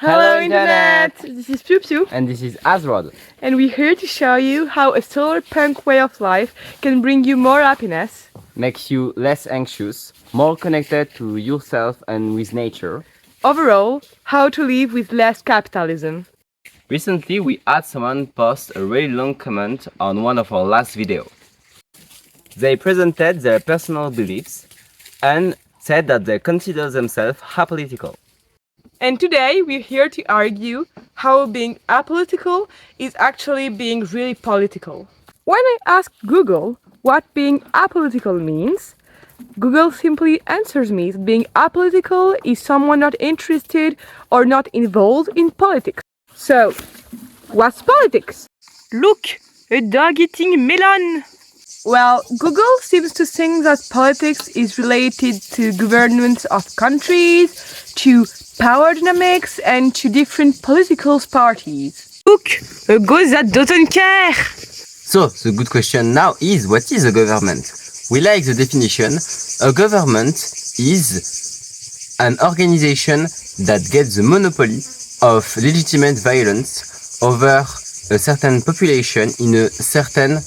Hello Internet! This is PiouPiou And this is Azrod. and we're here to show you how a solarpunk way of life can bring you more happiness, Makes you less anxious, more connected to yourself and with nature. overall, how to live with less capitalism. Recently we had someone post a really long comment on one of our last videos. They presented their personal beliefs and said that they consider themselves apolitical. And today we're here to argue how being apolitical is actually being really political. When I asked Google what being apolitical means, Google simply answers me that being apolitical is someone not interested or not involved in politics. So, what's politics? Look, a dog eating melon! Well, Google seems to think that politics is related to governance of countries, to power dynamics, and to different political parties. Look, a goat that doesn't care! So the good question now is, what is a government? We like the definition. A government is an organization that gets the monopoly of legitimate violence over a certain population in a certain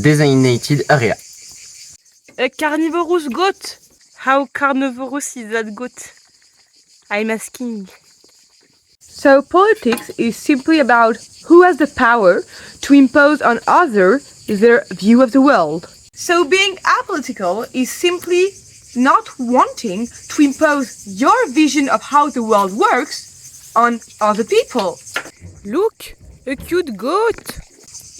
designated area. A carnivorous goat? How carnivorous is that goat? I'm asking. So politics is simply about who has the power to impose on others their view of the world. So being apolitical is simply not wanting to impose your vision of how the world works on other people. Look, a cute goat.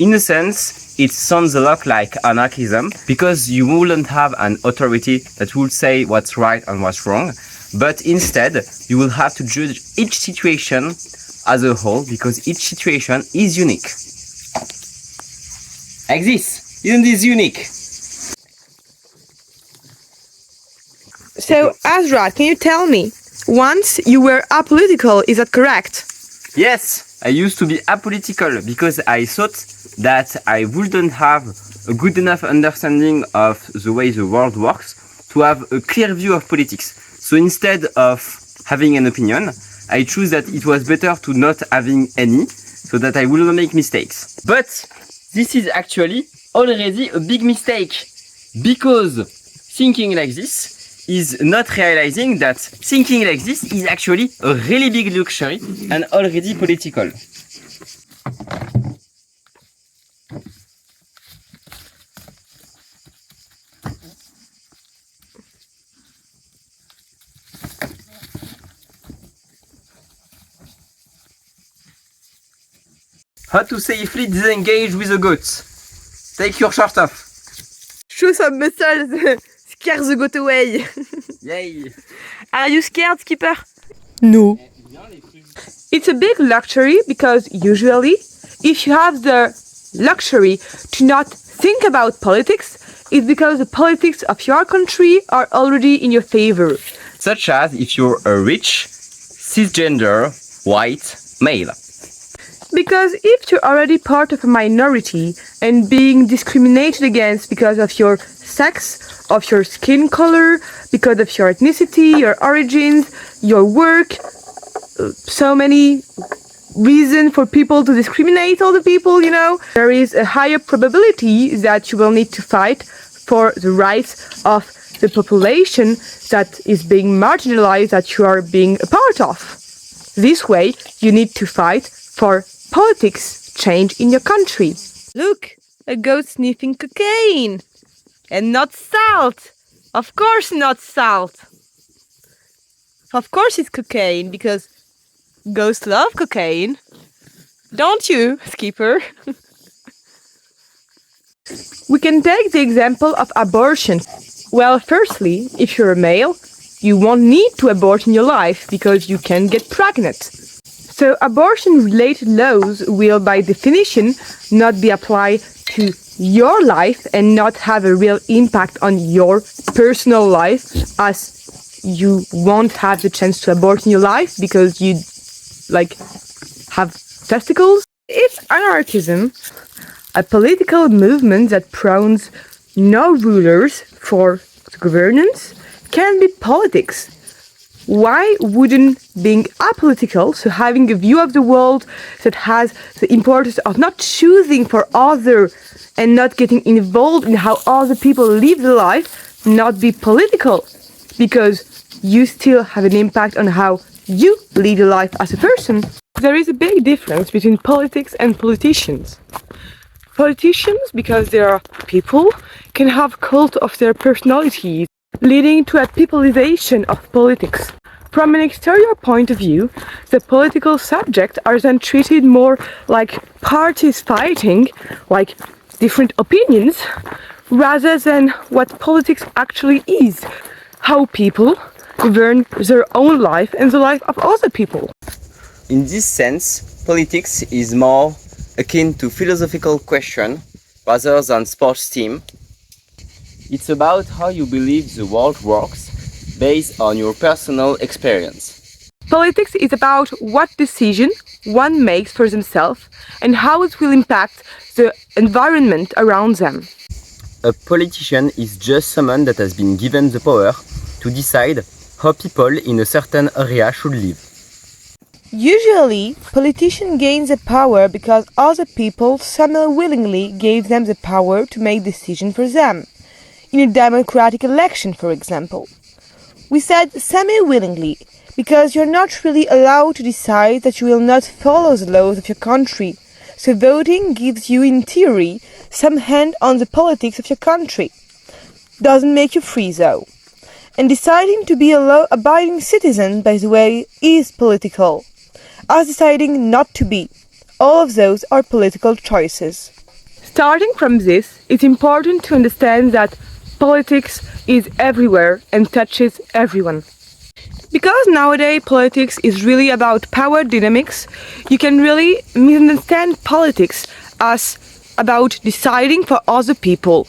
In a sense, it sounds a lot like anarchism, because you wouldn't have an authority that would say what's right and what's wrong, but instead you will have to judge each situation as a whole, because each situation is unique. Like this, isn't this unique? So Azrod, can you tell me, once you were apolitical, is that correct? Yes, I used to be apolitical because I thought that I wouldn't have a good enough understanding of the way the world works to have a clear view of politics. So instead of having an opinion, I choose that it was better to not having any, so that I wouldn't make mistakes. But this is actually already a big mistake, because thinking like this is not realizing that thinking like this is actually a really big luxury and already political. How to safely disengage with the goats? Take your shirt off. Show some muscles, scare the goat away. Yay! Are you scared, Skipper? No. It's a big luxury because usually, if you have the luxury to not think about politics, it's because the politics of your country are already in your favor. Such as if you're a rich, cisgender, white male. Because if you're already part of a minority and being discriminated against because of your sex, of your skin color, because of your ethnicity, your origins, your work, so many reasons for people to discriminate other people, you know, there is a higher probability that you will need to fight for the rights of the population that is being marginalized, that you are being a part of. This way, you need to fight for politics change in your country. Look, a goat sniffing cocaine. And not salt. Of course not salt. Of course it's cocaine, because goats love cocaine. Don't you, Skipper? We can take the example of abortion. Well, firstly, if you're a male, you won't need to abort in your life because you can get pregnant. So abortion-related laws will, by definition, not be applied to your life and not have a real impact on your personal life, as you won't have the chance to abort in your life because you, have testicles. It's anarchism, a political movement that promotes no rulers for governance, can be politics. why wouldn't being apolitical, so having a view of the world that has the importance of not choosing for other and not getting involved in how other people live their life, not be political? Because you still have an impact on how you lead your life as a person. There is a big difference between politics and politicians. Politicians, because they are people, can have cult of their personalities, leading to a peopleization of politics. From an exterior point of view, the political subjects are then treated more like parties fighting, like different opinions, rather than what politics actually is, how people govern their own life and the life of other people. In this sense, politics is more akin to philosophical question rather than sports team. It's about how you believe the world works based on your personal experience. Politics is about what decision one makes for themselves and how it will impact the environment around them. A politician is just someone that has been given the power to decide how people in a certain area should live. Usually, politicians gain the power because other people semi-willingly gave them the power to make decisions for them. In a democratic election, for example. We said semi-willingly because you're not really allowed to decide that you will not follow the laws of your country. So voting gives you, in theory, some hand on the politics of your country. Doesn't make you free, though. And deciding to be a law-abiding citizen, by the way, is political. As deciding not to be. All of those are political choices. Starting from this, it's important to understand that politics is everywhere and touches everyone. Because nowadays politics is really about power dynamics, you can really misunderstand politics as about deciding for other people.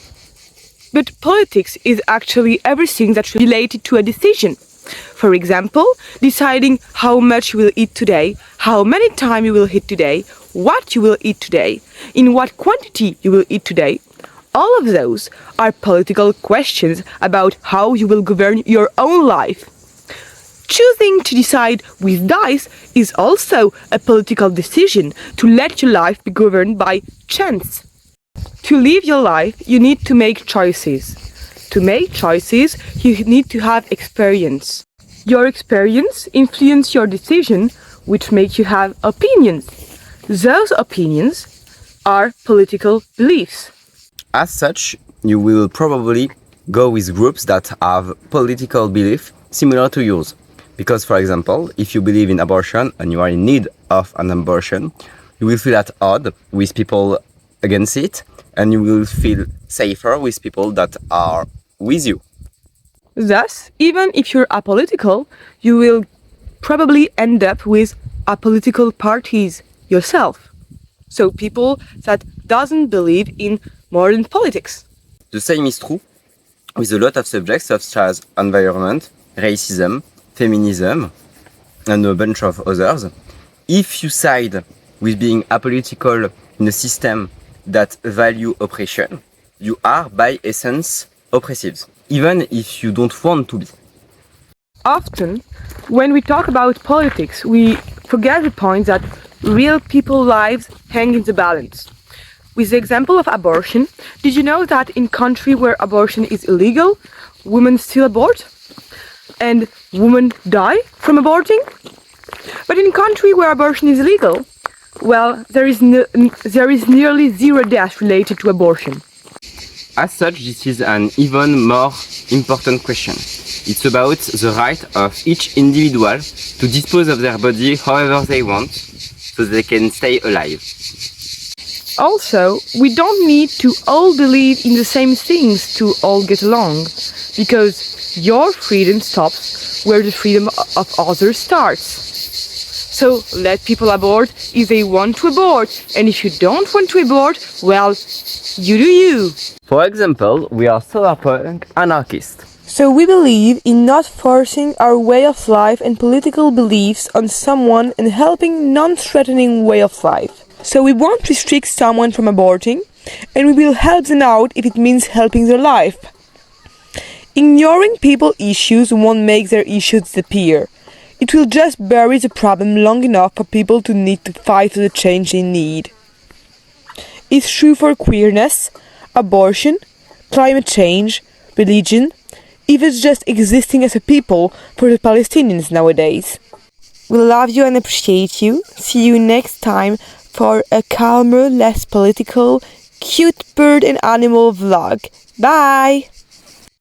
But politics is actually everything that's related to a decision. For example, deciding how much you will eat today, how many times you will eat today, what you will eat today, in what quantity you will eat today. All of those are political questions about how you will govern your own life. Choosing to decide with dice is also a political decision to let your life be governed by chance. To live your life, you need to make choices. To make choices, you need to have experience. Your experience influences your decision, which makes you have opinions. Those opinions are political beliefs. As such, you will probably go with groups that have political belief similar to yours. Because, for example, if you believe in abortion and you are in need of an abortion, you will feel at odds with people against it, and you will feel safer with people that are with you. Thus, even if you're apolitical, you will probably end up with apolitical parties yourself. So people that doesn't believe in modern politics. The same is true with a lot of subjects such as environment, racism, feminism, and a bunch of others. If you side with being apolitical in a system that value oppression, you are by essence oppressive, even if you don't want to be. Often, when we talk about politics, we forget the point that real people's lives hang in the balance. With the example of abortion, did you know that in countries where abortion is illegal, women still abort? And women die from aborting? But in countries where abortion is illegal, well, there is nearly zero death related to abortion. As such, this is an even more important question. It's about the right of each individual to dispose of their body however they want, so they can stay alive. Also, we don't need to all believe in the same things to all get along, because your freedom stops where the freedom of others starts. So let people abort if they want to abort, and if you don't want to abort, well, you do you. For example, we are Solarpunk anarchists. So we believe in not forcing our way of life and political beliefs on someone and helping non-threatening way of life. So we won't restrict someone from aborting, and we will help them out if it means helping their life. Ignoring people's issues won't make their issues disappear. It will just bury the problem long enough for people to need to fight for the change they need. It's true for queerness, abortion, climate change, religion, even just existing as a people for the Palestinians nowadays. We love you and appreciate you. See you next time for a calmer, less political, cute bird and animal vlog. Bye!